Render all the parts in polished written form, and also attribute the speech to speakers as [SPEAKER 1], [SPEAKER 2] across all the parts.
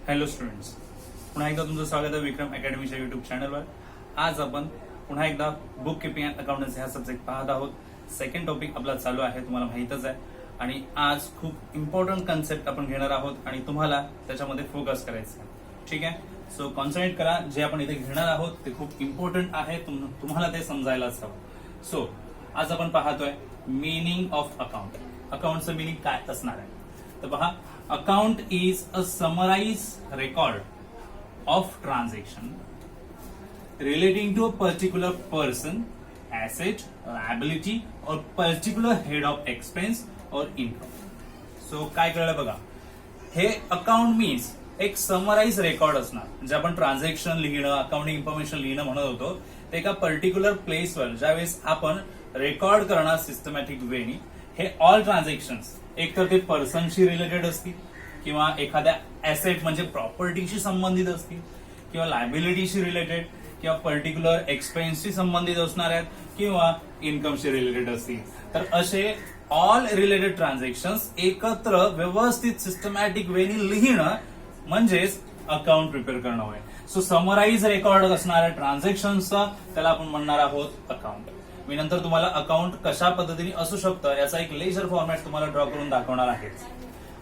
[SPEAKER 1] Hello students, पुन्हा एकदा तुमचं स्वागत आहे विक्रम अकॅडमीच्या युट्यूब चॅनलवर. आज आपण पुन्हा एकदा बुक किपिंग अँड अकाउंटन्सी हा सब्जेक्ट पाहत आहोत. सेकंड टॉपिक आपला चालू आहे, तुम्हाला माहितच आहे. आणि आज खूप इम्पॉर्टंट कन्सेप्ट आपण घेणार आहोत आणि तुम्हाला त्याच्यामध्ये फोकस करायचं आहे. ठीक आहे, सो कॉन्सन्ट्रेट करा. जे आपण इथे घेणार आहोत ते खूप इम्पॉर्टंट आहे, तुम्हाला ते समजायलाच हवं. सो आज आपण पाहतोय मीनिंग ऑफ अकाउंट. अकाउंटचं मीनिंग काय असणार आहे तर पहा, account is a summarized record of transaction relating to a particular person, asset, liability or particular head of expense or income. So काय कळलं बघा, हे अकाउंट मीन्स एक समराइज रेकॉर्ड असणार. जे आपण ट्रान्झॅक्शन लिहिणं, अकाउंटिंग इन्फॉर्मेशन लिहिणं म्हणत होतो, ते एका पर्टिक्युलर प्लेसवर ज्यावेळेस आपण रेकॉर्ड करणार सिस्टमॅटिक वेनी, हे ऑल ट्रान्झॅक्शन्स एक तर ते पर्सनशी रिलेटेड असतील, किंवा एखाद्या ऍसेट म्हणजे प्रॉपर्टीशी संबंधित असतील, किंवा लायबिलिटीशी रिलेटेड, किंवा पर्टिक्युलर एक्सपेन्सशी संबंधित असणार आहेत, किंवा इन्कमशी रिलेटेड असतील. तर असे ऑल रिलेटेड ट्रान्झॅक्शन्स एकत्र व्यवस्थित सिस्टमॅटिक वेनी लिहिणं म्हणजेच अकाउंट प्रिपेअर करणं होय. सो समराइज रेकॉर्ड असणाऱ्या ट्रान्झॅक्शन्सचा त्याला आपण म्हणणार आहोत अकाउंट. मी नंतर तुम्हाला अकाउंट कशा पद्धतीने असू शकतं याचा एक लेजर फॉर्मॅट तुम्हाला ड्रॉ करून दाखवणार आहे.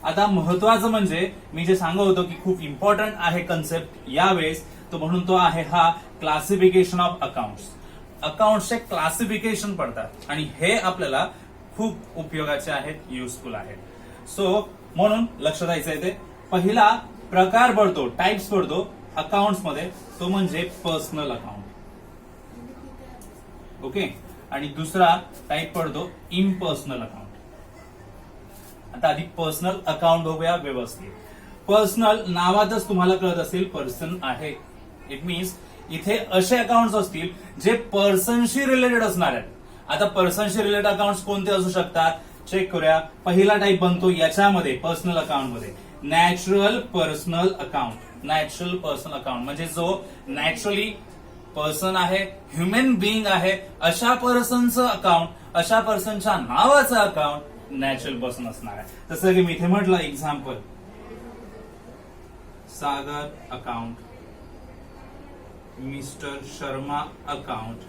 [SPEAKER 1] आता महत्वाचं म्हणजे मी जे सांगत होतो की खूप इम्पॉर्टंट आहे कन्सेप्ट यावेळेस, तो म्हणून तो आहे हा क्लासिफिकेशन ऑफ अकाउंट्स. अकाउंट्सचे क्लासिफिकेशन पडतात आणि हे आपल्याला खूप उपयोगाचे आहेत, युजफुल आहेत. सो म्हणून लक्ष द्यायचं आहे. ते पहिला प्रकार पडतो, टाइप्स पडतो अकाउंट्स मध्ये, तो म्हणजे पर्सनल अकाउंट. ओके, आणि दुसरा टाइप पडतो इम्पर्सनल अकाउंट. आता आधी पर्सनल अकाउंट बघूया व्यवस्थित. पर्सनल नावातच तुम्हाला कळत असेल पर्सन आहे. इट मीन्स इथे असे अकाउंट्स असतील जे पर्सनशी रिलेटेड असणार आहेत. आता पर्सनशी रिलेटेड अकाउंट्स कोणते असू शकतात चेक करूया. पहिला टाइप बनतो याच्यामध्ये पर्सनल अकाउंट मध्ये natural personal account. Natural personal account म्हणजे जो नॅचरली पर्सन आहे, ह्युमन बिईंग आहे, अशा पर्सनचं अकाउंट, अशा पर्सनच्या नावाचं अकाउंट नॅचरल पर्सन असणार आहे. जसं की मी इथे म्हटलं example, Sagar account, mister Sharma account.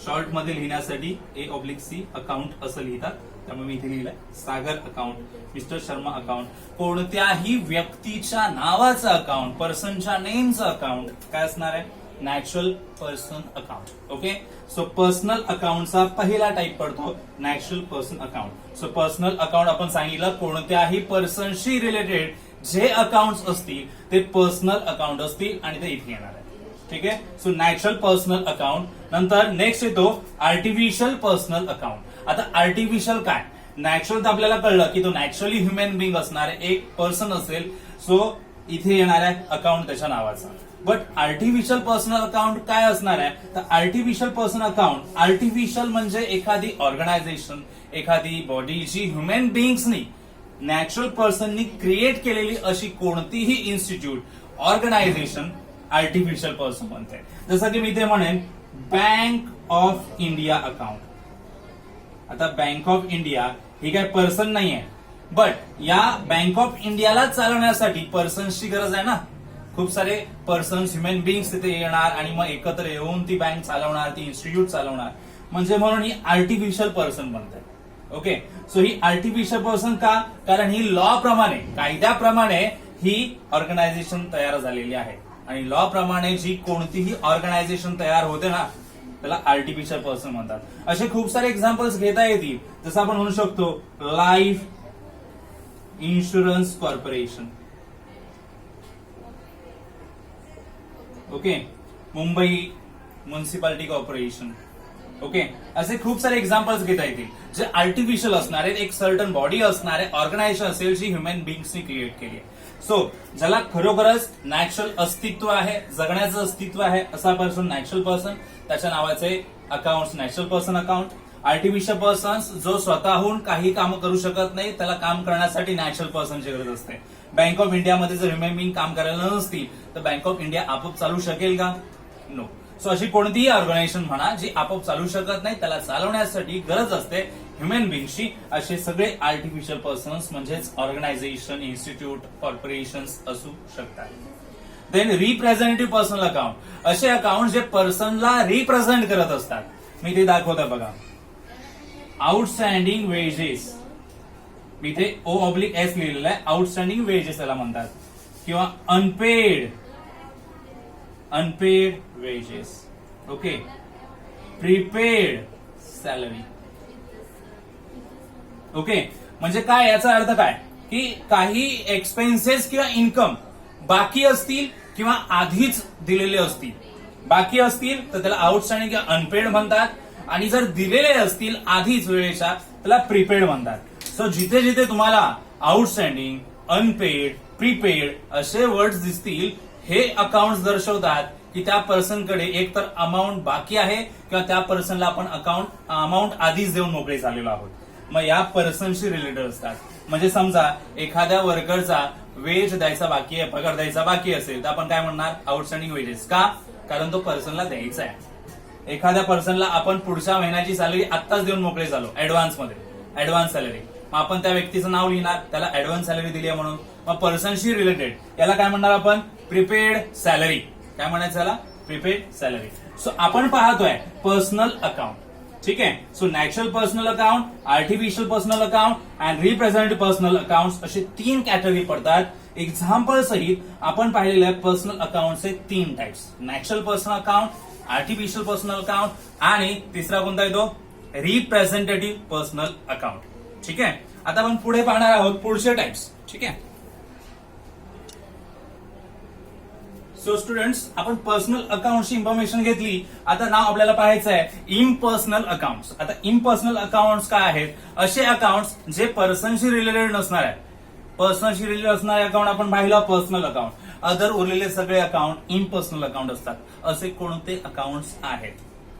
[SPEAKER 1] Short मध्ये लिहिण्यासाठी A/C अकाउंट असं लिहितात, त्यामुळे मी इथे लिहिलंय सागर अकाउंट, मिस्टर शर्मा अकाउंट. कोणत्याही व्यक्तीच्या नावाचं अकाउंट, पर्सनच्या नेमचं अकाउंट काय असणार आहे, natural person account. Okay, so personal अकाउंटचा पहिला टाइप पडतो natural person account. So personal account आपण सांगितलं कोणत्याही पर्सनशी रिलेटेड जे अकाउंट असतील ते पर्सनल अकाउंट असतील आणि ते इथे येणार आहे. ठीक आहे, सो नॅचरल पर्सनल अकाउंट. नंतर नेक्स्ट येतो आर्टिफिशियल पर्सनल अकाउंट. आता आर्टिफिशियल काय, नॅचरल तर आपल्याला कळलं की तो नॅचरली ह्युमन बिईंग असणार आहे, एक पर्सन असेल, सो इथे येणार आहे अकाउंट त्याच्या नावाचा. बट आर्टिफिशियल पर्सनल अकाउंट काय असणार आहे तर आर्टिफिशियल पर्सनल अकाउंट, आर्टिफिशियल म्हणजे एखादी ऑर्गनायझेशन, एखादी बॉडी जी ह्युमन बिईंग्सनी, नॅचरल पर्सननी क्रिएट केलेली अशी कोणतीही इन्स्टिट्यूट, ऑर्गनायझेशन आर्टिफिशियल पर्सन म्हणते. जसं की मी इथे म्हणेन बँक ऑफ इंडिया अकाउंट. आता बँक ऑफ इंडिया ही काय पर्सन नाही आहे, बट या बँक ऑफ इंडियाला चालवण्यासाठी पर्सन्सची गरज आहे ना. खूप सारे पर्सन्स, ह्युमन बिईंग्स तिथे येणार आणि मग एकत्र येऊन ती बँक चालवणार, ती इन्स्टिट्यूट चालवणार, म्हणजे म्हणून ही आर्टिफिशियल पर्सन बनते. ओके, सो ही आर्टिफिशियल पर्सन का, कारण ही लॉ प्रमाणे, कायद्याप्रमाणे ही ऑर्गनायझेशन तयार झालेली आहे. आणि लॉ प्रमाणे जी कोणतीही ऑर्गनायझेशन तयार होते ना त्याला आर्टिफिशियल पर्सन म्हणतात. असे खूप सारे एक्झाम्पल्स घेता येतील. जसं आपण म्हणू शकतो life insurance corporation. Okay, Mumbai municipality corporation. Okay, असे खूप सारे एक्झाम्पल्स घेता येतील जे आर्टिफिशियल असणार आहेत. एक सर्टन बॉडी असणार आहे, ऑर्गनायझेशन असेल जी ह्युमन बिईंग्सनी क्रिएट केली आहे. सो ज्याला खरोखरच नॅचरल अस्तित्व आहे, जगण्याचं अस्तित्व आहे, असा पर्सन नॅचरल पर्सन, त्याच्या नावाचे account natural person account. Artificial persons जो स्वतःहून काही काम करू शकत नाही, त्याला काम करण्यासाठी नॅचरल पर्सनची गरज असते. बँक ऑफ इंडियामध्ये जर ह्युमन बिईंग काम करायला नसतील तर बँक ऑफ इंडिया आपोआप चालू शकेल का, नो. सो अशी कोणतीही ऑर्गनायझेशन म्हणा जी आपोआप चालू शकत नाही, त्याला चालवण्यासाठी गरज असते ह्युमन बिंगची, असे सगळे आर्टिफिशियल पर्सन्स म्हणजेच ऑर्गनायझेशन, इन्स्टिट्यूट, कॉर्पोरेशन्स असू शकतात. देन रिप्रेझेंटेटिव्ह पर्सनल अकाउंट, असे अकाउंट जे पर्सनला रिप्रेझेंट करत असतात. मी ते दाखवतो बघा. आउटस्टँडिंग वेजेस, मी इथे O/S लिहिलेलं आहे. आउटस्टँडिंग वेजेस त्याला म्हणतात, किंवा unpaid wages. Okay. Prepaid salary. Okay. म्हणजे काय, याचा अर्थ काय की काही एक्सपेन्सेस किंवा इन्कम बाकी असतील किंवा आधीच दिलेले असतील. बाकी असतील तर त्याला आउटस्टँडिंग किंवा अनपेड म्हणतात, आणि जर दिलेले असतील आधीच वेळेच्या त्याला प्रीपेड म्हणतात. सो जिथे जिथे तुम्हाला आउटस्टँडिंग, अनपेड, प्रीपेड असे वर्ड्स दिसतील, हे अकाउंट दर्शवतात की त्या पर्सनकडे एकतर अमाऊंट बाकी आहे किंवा त्या पर्सनला आपण अमाऊंट आधीच देऊन मोकळे झालेलो आहोत. मग या पर्सनशी रिलेटेड असतात. म्हणजे समजा एखाद्या वर्करचा वेज द्यायचा बाकी आहे, पगार द्यायचा बाकी असेल तर आपण काय म्हणणार, आउटस्टँडिंग वेजेस. का? कारण तो पर्सनला द्यायचा आहे. एखाद्या पर्सनला आपण पुढच्या महिन्याची सॅलरी आत्ताच देऊन मोकळे झालो, ऍडव्हान्स मध्ये, ऍडव्हान्स सॅलरी. मग आपण त्या व्यक्तीचं नाव लिहिणार, त्याला ऍडव्हान्स सॅलरी दिली आहे म्हणून. मग पर्सनशी रिलेटेड याला काय म्हणणार आपण, प्रीपेड सॅलरी. काय म्हणायचं याला, प्रीपेड सॅलरी. सो आपण पाहतोय पर्सनल अकाउंट. ठीक आहे. So natural personal account, artificial personal account and representative personal account असे 3 कॅटेगरी पडतात. एक्झाम्पल सहित आपण पाहिलेले आहे पर्सनल अकाउंटचे 3 types. Natural personal account, artificial personal account आणि तिसरा कोणता येतो, रिप्रेझेंटेटिव्ह पर्सनल अकाउंट. ठीक आहे. आता आपण पुढे पाहणार आहोत पुढचे टाइप्स. ठीक आहे. सो स्टुडंट्स, आपण पर्सनल अकाउंटची इन्फॉर्मेशन घेतली. आता नाव आपल्याला पाहायचं आहे इम्पर्सनल अकाउंट्स. आता इम्पर्सनल अकाउंट्स काय आहेत, असे अकाउंट्स जे पर्सनशी रिलेटेड नसणार आहेत. पर्सनशी रिलेटेड असणारे अकाउंट आपण पाहिलं पर्सनल अकाउंट. अदर उरलेले सगळे अकाउंट इम्पर्सनल अकाउंट असतात. असे कोणते अकाउंट्स आहेत,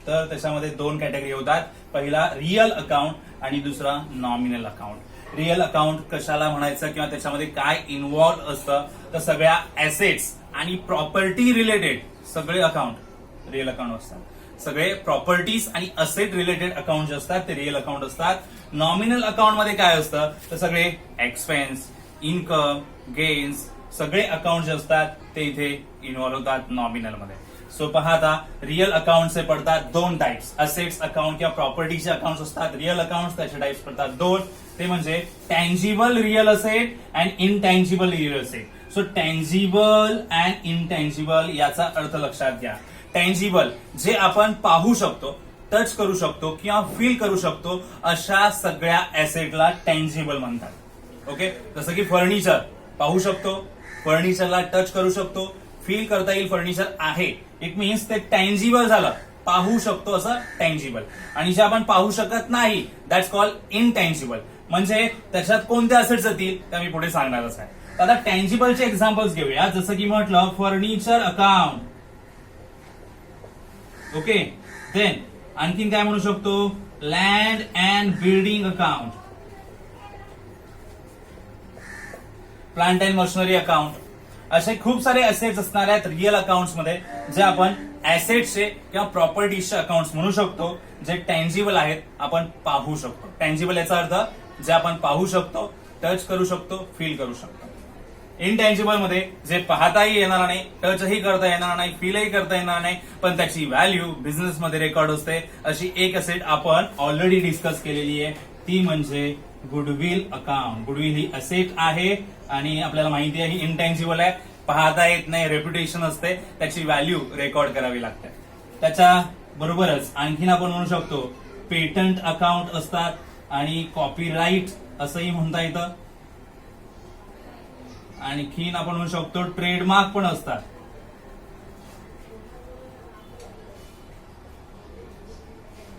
[SPEAKER 1] तर त्याच्यामध्ये 2 कॅटेगरी होतात. पहिला रिअल अकाउंट आणि दुसरा नॉमिनल अकाउंट. रिअल अकाउंट कशाला म्हणायचं किंवा त्याच्यामध्ये काय इन्व्हॉल्व असतं, तर सगळ्या ऍसेट्स आणि प्रॉपर्टी रिलेटेड सगळे अकाउंट रिअल अकाउंट असतात. सगळे प्रॉपर्टीज आणि असेट रिलेटेड अकाउंट जे असतात ते रिअल अकाउंट असतात. नॉमिनल अकाउंट मध्ये काय असतं, तर सगळे एक्सपेन्स, इन्कम, गेन्स सगळे अकाउंट जे असतात ते इथे इन्व्हॉल्व होतात नॉमिनल मध्ये. सो पहा, आता रिअल अकाउंटचे पडतात 2 टाइप्स. असेट्स अकाउंट किंवा प्रॉपर्टीचे अकाउंट असतात रिअल अकाउंट. त्याचे टाइप्स पडतात 2. ते म्हणजे tangible real asset and intangible real asset. So tangible and intangible याचा अर्थ लक्षात घ्या. टँजिबल जे आपण पाहू शकतो, टच करू शकतो किंवा फील करू शकतो, अशा सगळ्या ऍसेटला टँजिबल म्हणतात. ओके. जसं की फर्निचर पाहू शकतो, फर्निचरला टच करू शकतो, फील करता येईल फर्निचर आहे. इट मीन्स ते टँजिबल झालं, पाहू शकतो असं टँजिबल. आणि जे आपण पाहू शकत नाही दॅट्स कॉल्ड इनटँजिबल. म्हणजे त्याच्यात कोणते असेट्स येतील त्या मी पुढे सांगणारच आहे. आता टँजिबलचे एक्झाम्पल्स घेऊया. जसं की म्हटलं फर्निचर अकाउंट. ओके. देन आणखीन काय म्हणू शकतो, land and building account, plant and machinery account. असे खूप सारे असेट्स असणार आहेत रिअल अकाउंट्स मध्ये, जे आपण ऍसेट्सचे किंवा प्रॉपर्टीजचे अकाउंट्स म्हणू शकतो, जे टँजिबल आहेत, आपण पाहू शकतो. टँजिबल याचा अर्थ जे आपण पाहू शकतो, टच करू शकतो, फील करू शकतो. इनटँजिबल मध्ये जे पाहताही येणार नाही, टचही करता येणार नाही, फीलही करता येणार नाही, पण त्याची व्हॅल्यू बिझनेस मध्ये रेकॉर्ड असते. अशी एक असेट आपण ऑलरेडी डिस्कस केलेली आहे, ती म्हणजे गुडविल अकाउंट. गुडविल ही असेट आहे आणि आपल्याला माहिती आहे ही इनटँजिबल आहे, पाहता येत नाही, रेप्युटेशन असते, त्याची व्हॅल्यू रेकॉर्ड करावी लागते. त्याच्या बरोबरच आणखीन आपण म्हणू शकतो पेटंट अकाउंट असतात आणि कॉपीराईट असंही म्हणता येतं. आणखीन आपण म्हणू शकतो ट्रेडमार्क पण असतात.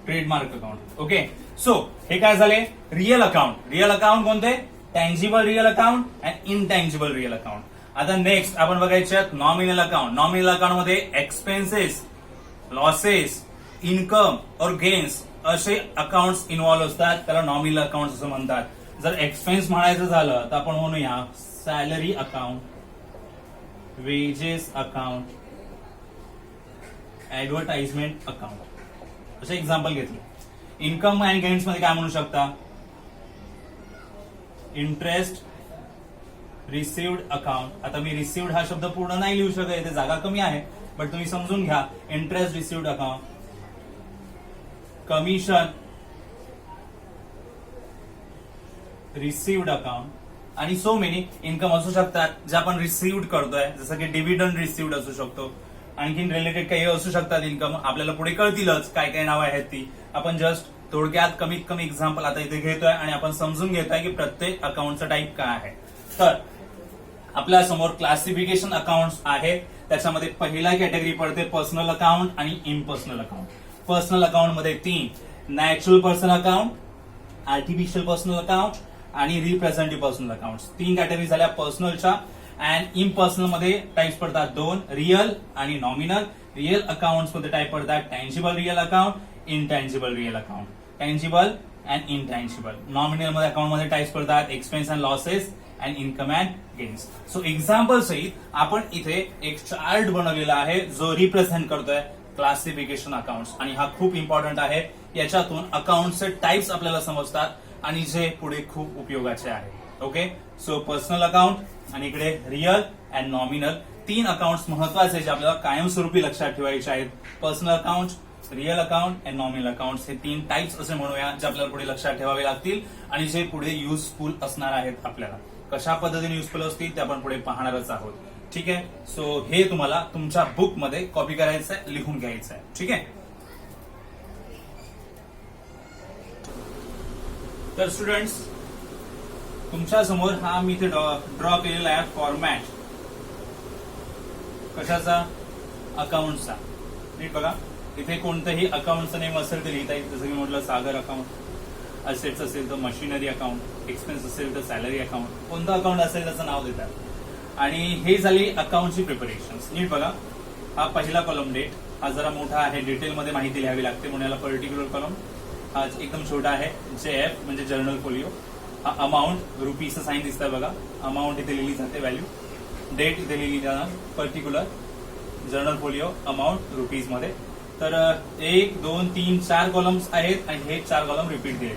[SPEAKER 1] Trademark account. ओके. सो हे काय झाले रिअल अकाउंट. रिअल अकाउंट कोणते, tangible real account and intangible real account. आता नेक्स्ट आपण बघायचे नॉमिनल अकाउंट. नॉमिनल अकाउंट मध्ये एक्सपेन्सेस, लॉसेस, इन्कम और गेन्स असे अकाउंट्स इन्व्हॉल्व असतात, त्याला नॉमिनल अकाउंट असं म्हणतात. जर एक्सपेन्स म्हणायचं झालं तर आपण म्हणूया salary account, wedges account, advertisement account असे एक्झाम्पल घेतले. इन्कम अँड गेन्स मध्ये काय म्हणू शकता, इंटरेस्ट रिसिव्ड अकाउंट. आता मी रिसिव्ड हा शब्द पूर्ण नाही लिहू शकत, इथे जागा कमी आहे, बट तुम्ही समजून घ्या. Interest received account, commission received account आणि सो मेनी इन्कम असू शकतात जे आपण रिसिव्ड करतोय, जसं की डिव्हिडंड रिसिव्ड असू शकतो. आणखीन रिलेटेड काही असू शकतात इन्कम, आपल्याला पुढे कळतीलच काय काय नावं आहेत ती. आपण जस्ट थोडक्यात कमीत कमी एक्झाम्पल आता इथे घेतोय आणि आपण समजून घेतोय की प्रत्येक अकाउंटचा टाईप काय आहे. तर आपल्या समोर क्लासिफिकेशन अकाउंट्स आहे. त्याच्यामध्ये पहिला कॅटेगरी पडते पर्सनल अकाउंट आणि इम्पर्सनल अकाउंट. पर्सनल अकाउंट मध्ये 3 natural person account, artificial personal account आणि रिप्रेझेंटेटिव्ह पर्सनल अकाउंट. 3 कॅटेगरी झाल्या पर्सनलच्या. अँड इम्पर्सनल मध्ये टाइप्स पडतात 2 रिअल आणि नॉमिनल. रिअल अकाउंट मध्ये टाइप पडतात tangible real account, intangible real account. Tangible and intangible. Nominal मध्ये account मध्ये टाइप्स पडतात expense and losses and income and gains. So example सहित आपण इथे एक चार्ट बनवलेला आहे जो रिप्रेझेंट करतोय क्लासिफिकेशन अकाउंट्स. आणि हा खूप इम्पॉर्टंट आहे. याच्यातून अकाउंटचे टाइप्स आपल्याला समजतात आणि जे पुढे खूप उपयोगाचे आहे. ओके, सो पर्सनल अकाउंट आणि इकडे रिअल अँड नॉमिनल 3 अकाउंट्स महत्वाचे जे आपल्याला कायमस्वरूपी लक्षात ठेवायचे आहेत. Personal account, real account and nominal account हे 3 टाइप्स असे म्हणूया जे आपल्याला पुढे लक्षात ठेवावे लागतील आणि जे पुढे युजफुल असणार आहेत. आपल्याला कशा पद्धतीने युजफुल असतील ते आपण पुढे पाहणारच आहोत. ठीक आहे, सो हे तुम्हाला तुमच्या बुक मध्ये कॉपी करायचं आहे, लिहून घ्यायचं आहे. ठीक आहे. तर स्टुडंट्स, तुमच्या समोर हा मी इथे ड्रॉ केलेला आहे फॉर्मॅट. कशाचा? अकाउंटचा. नीट बघा, इथे कोणतंही अकाउंटचं नेम असेल तर लिहिता येईल. जसं मी म्हटलं सागर अकाउंट, असेट्स असेल तर मशिनरी अकाउंट, एक्सपेन्स असेल तर सॅलरी अकाउंट, कोणतं अकाउंट असेल त्याचं नाव देतात. आणि हे झाली अकाउंटची प्रिपरेशन. नीट बघा, हा पहिला कॉलम डेट, हा जरा मोठा आहे, डिटेलमध्ये माहिती लिहावी लागते म्हणून याला पर्टिक्युलर कॉलम. हा एकदम छोटा आहे, JF म्हणजे जर्नल फोलिओ. हा अमाऊंट, रुपीचं साईन दिसतंय बघा, अमाऊंट इथे लिहिली जाते, व्हॅल्यू. डेट इथे लिहिली जाणार, particular journal folio amount rupees मध्ये. तर 1 2 3 4 कॉलम्स आहेत आणि हे 4 कॉलम रिपीट दिले.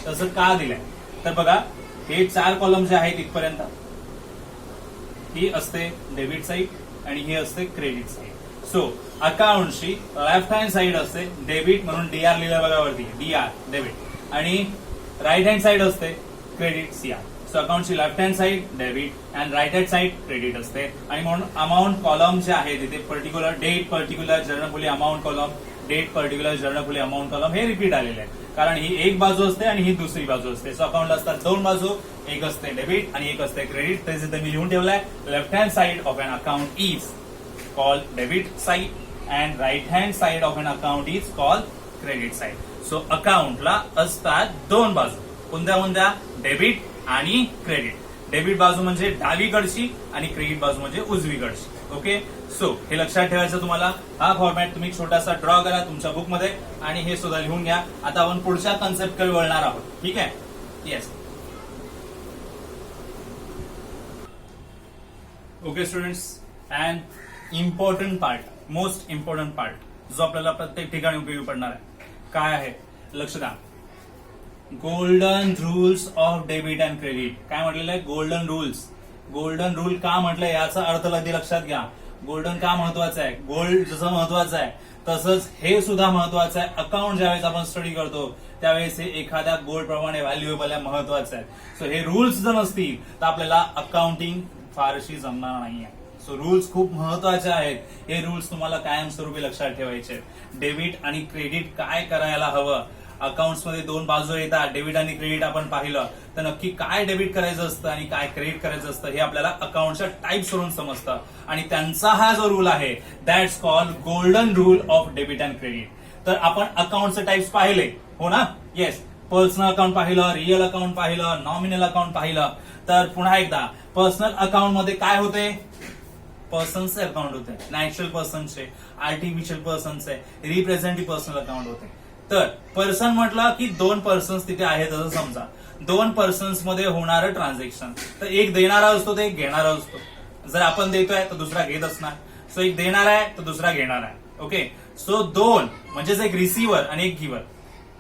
[SPEAKER 1] तसं का दिलंय तर बघा, हे 4 कॉलम जे आहेत इथपर्यंत ही असते डेबिट साईड आणि ही असते क्रेडिट साईड. सो अकाउंटची लेफ्ट हँड साईड असते डेबिट म्हणून DR लिहिलं बघा वरती, DR डेबिट. आणि राईट हँड साईड असते क्रेडिट, CR. सो अकाउंटची left hand side debit and right hand side credit असते. आणि म्हणून अमाऊंट कॉलम जे आहे तिथे particular date, particular journal folio amount column, date, particular journal folio amount column हे रिपीट आलेले आहे. कारण ही एक बाजू असते आणि ही दुसरी बाजू असते. सो अकाउंटला असतात 2 बाजू, एक असते डेबिट आणि एक असते क्रेडिट. तेच इथे मी लिहून ठेवलंय. Left hand side of an account is called debit side and right hand side of an account is called credit side. So account ला असतात 2 बाजू. कोणत्या कोणत्या? डेबिट आणि क्रेडिट. डेबिट बाजू म्हणजे डावीकडची आणि क्रेडिट बाजू म्हणजे उजवीकडची. ओके, सो हे लक्षात ठेवायचं तुम्हाला. हा फॉर्मॅट तुम्ही छोटासा ड्रॉ करा तुमच्या बुक मध्ये आणि हे सुद्धा लिहून घ्या. आता आपण पुढच्या कन्सेप्टकडे वळणार आहोत. ठीक आहे, yes. Okay students, and important part, most important part जो आपल्याला प्रत्येक ठिकाणी उपयोगी पडणार आहे, काय आहे? लक्ष द्या. Golden rules of debit and credit. काय म्हटलेलं आहे? Golden rules. गोल्डन रूल का म्हटलंय याचा अर्थ अगदी लक्षात घ्या. गोल्डन का महत्वाचं आहे? गोल्ड जसं महत्वाचं आहे तसंच हे सुद्धा महत्वाचं आहे. अकाउंट ज्यावेळेस आपण स्टडी करतो त्यावेळेस हे एखाद्या गोल्ड प्रमाणे व्हॅल्युएबल आहे, महत्वाचं आहे. सो हे रूल्स जर नसतील तर आपल्याला अकाउंटिंग फारशी जमणार नाहीये. सो रूल्स खूप महत्वाचे आहेत. हे रूल्स तुम्हाला कायमस्वरूपी लक्षात ठेवायचे. डेबिट आणि क्रेडिट काय करायला हवं. अकाउंट्स मध्ये 2 बाजू येतात, डेबिट आणि क्रेडिट आपण पाहिलं तर नक्की काय डेबिट करायचं असतं आणि काय क्रेडिट करायचं असतं हे आपल्याला अकाउंटच्या टाइप्स वरून समजतं. आणि त्यांचा हा जो रूल आहे that's called golden rule of debit and credit. तर आपण अकाउंटचे टाइप्स पाहिले, हो ना? येस. पर्सनल अकाउंट पाहिलं, रिअल अकाउंट पाहिलं, नॉमिनल अकाउंट पाहिलं. तर पुन्हा एकदा पर्सनल अकाउंट मध्ये काय होते? पर्सनचे अकाउंट होते, नॅचरल पर्सनचे, आर्टिफिशियल पर्सनचे, रिप्रेझेंटेटिव्ह पर्सनल अकाउंट होते. तर पर्सन म्हटलं की 2 पर्सन्स तिथे आहेत असं समजा. 2 पर्सन्स मध्ये होणारं ट्रान्झॅक्शन, तर एक देणारा असतो तर एक घेणारा असतो. जर आपण देतोय तर दुसरा घेत असणार. सो एक देणार आहे तर दुसरा घेणार आहे. ओके, सो दोन म्हणजेच एक रिसिव्हर आणि एक गिव्हर.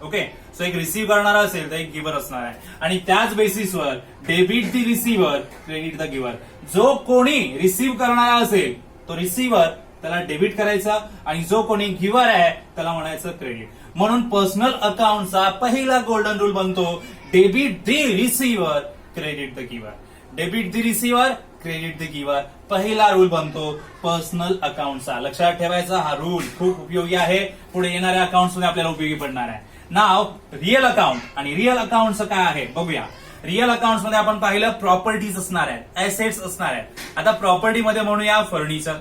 [SPEAKER 1] ओके, सो एक रिसिव्ह करणारा असेल तर एक गिव्हर असणार आहे आणि त्याच बेसिसवर debit the receiver credit the giver. जो कोणी रिसिव्ह करणारा असेल तो रिसिव्हर, त्याला डेबिट करायचा आणि जो कोणी गिव्हर आहे त्याला म्हणायचं क्रेडिट. म्हणून पर्सनल अकाउंटचा पहिला गोल्डन रूल बनतो debit the receiver credit the giver. Debit the receiver credit the giver पहिला रूल बनतो पर्सनल अकाउंटचा. लक्षात ठेवायचा हा रूल खूप उपयोगी आहे, पुढे येणाऱ्या अकाउंट्स मध्ये आपल्याला उपयोगी पडणार आहे. नाव रिअल अकाउंट. आणि रिअल अकाउंटचं काय आहे बघूया. रिअल अकाउंट मध्ये आपण पाहिलं प्रॉपर्टीज असणार आहेत, ऍसेट्स असणार आहेत. आता प्रॉपर्टी मध्ये म्हणूया फर्निचर.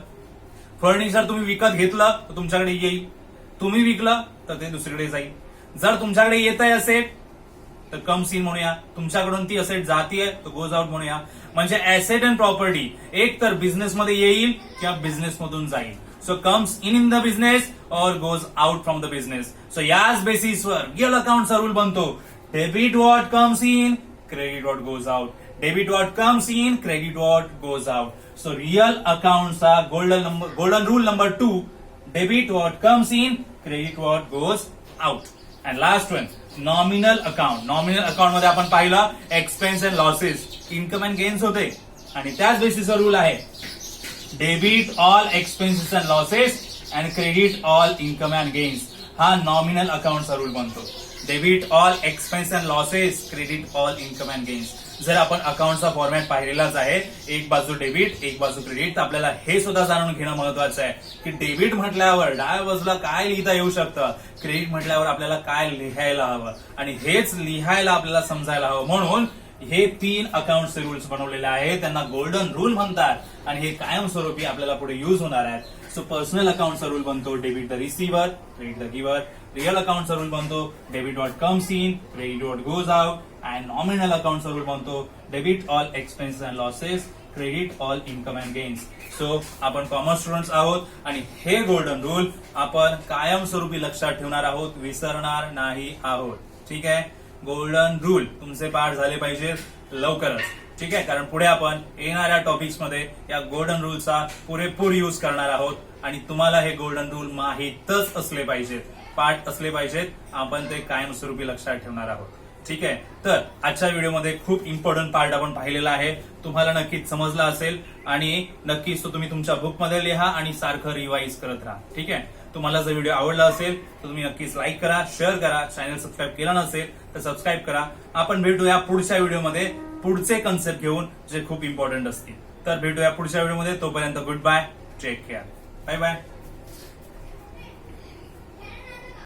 [SPEAKER 1] फर्निचर तुम्ही विकत घेतलं तर तुमच्याकडे येईल, तुम्ही विकलं तर ते दुसरीकडे जाईल. जर तुमच्याकडे येत आहे असेट तर कम्स इन म्हणूया, तुमच्याकडून ती असेट जातीये तर गोज आउट म्हणूया. म्हणजे ऍसेट अँड प्रॉपर्टी एक तर बिझनेस मध्ये येईल किंवा बिझनेस मधून जाईल. So comes in the business और goes out from the business. So याच बेसिसवर रिअल अकाउंटचा रूल बनतो debit what comes in credit what goes out. Debit what comes in credit what goes out. So real अकाउंटचा golden rule number 2 debit what comes in credit what goes out. And last one nominal account. Nominal account मध्ये आपण पाहिलं expense and losses, income and gains होते आणि त्याच बेसिसवर rule आहे debit all expenses and losses and credit all income and gains. हा nominal अकाउंटचा रूल बनतो. Debit all expense and losses credit all income and gains. जर आपण अकाउंटचा फॉर्मॅट पाहिलेलाच आहे, एक बाजू डेबिट एक बाजू क्रेडिट, तर आपल्याला हे सुद्धा जाणून घेणं महत्वाचं आहे की डेबिट म्हटल्यावर डाव्या बाजूला काय लिहिता येऊ शकतं, क्रेडिट म्हटल्यावर आपल्याला काय लिहायला हवं आणि हेच लिहायला आपल्याला समजायला हवं. म्हणून हे 3 अकाउंटचे रूल्स बनवलेले आहेत, त्यांना गोल्डन रूल म्हणतात आणि हे कायमस्वरूपी आपल्याला पुढे युज होणार आहेत. सो पर्सनल अकाउंटचा रूल बनतो debit the receiver credit the giver. Real अकाउंटचा रूल बनतो debit what comes in credit what goes out. And nominal अकाउंटचा रूल बनतो debit all expenses and losses credit all income and gains. So आपण commerce students आहोत आणि हे golden rule आपण कायमस्वरूपी लक्षात ठेवणार आहोत, विसरणार नाही आहोत. ठीक आहे, गोल्डन रूल तुमचे पाठ झाले पाहिजेत लवकरच. ठीक आहे, कारण पुढे आपण येणाऱ्या टॉपिक्स मध्ये या गोल्डन रूलचा पुरेपूर युज करणार आहोत आणि तुम्हाला हे गोल्डन रूल माहीतच असले पाहिजेत, पाठ असले पाहिजेत. आपण ते कायमस्वरूपी लक्षात ठेवणार आहोत. ठीक आहे, तर आजच्या व्हिडिओमध्ये खूप इम्पॉर्टंट पार्ट आपण पाहिलेला आहे, तुम्हाला नक्कीच समजला असेल आणि नक्कीच तो तुम्ही तुमच्या बुकमध्ये लिहा आणि सारखं रिवाइज करत राहा. ठीक आहे, तुम्हाला जर व्हिडिओ आवडला असेल तर तुम्ही नक्कीच लाईक करा, शेअर करा, चॅनल सबस्क्राईब केला नसेल तर सबस्क्राईब करा. आपण भेटूया पुढच्या व्हिडिओमध्ये पुढचे कन्सेप्ट घेऊन जे खूप इम्पॉर्टंट असतील. तर भेटूया पुढच्या व्हिडिओमध्ये, तोपर्यंत good bye, take care, bye bye.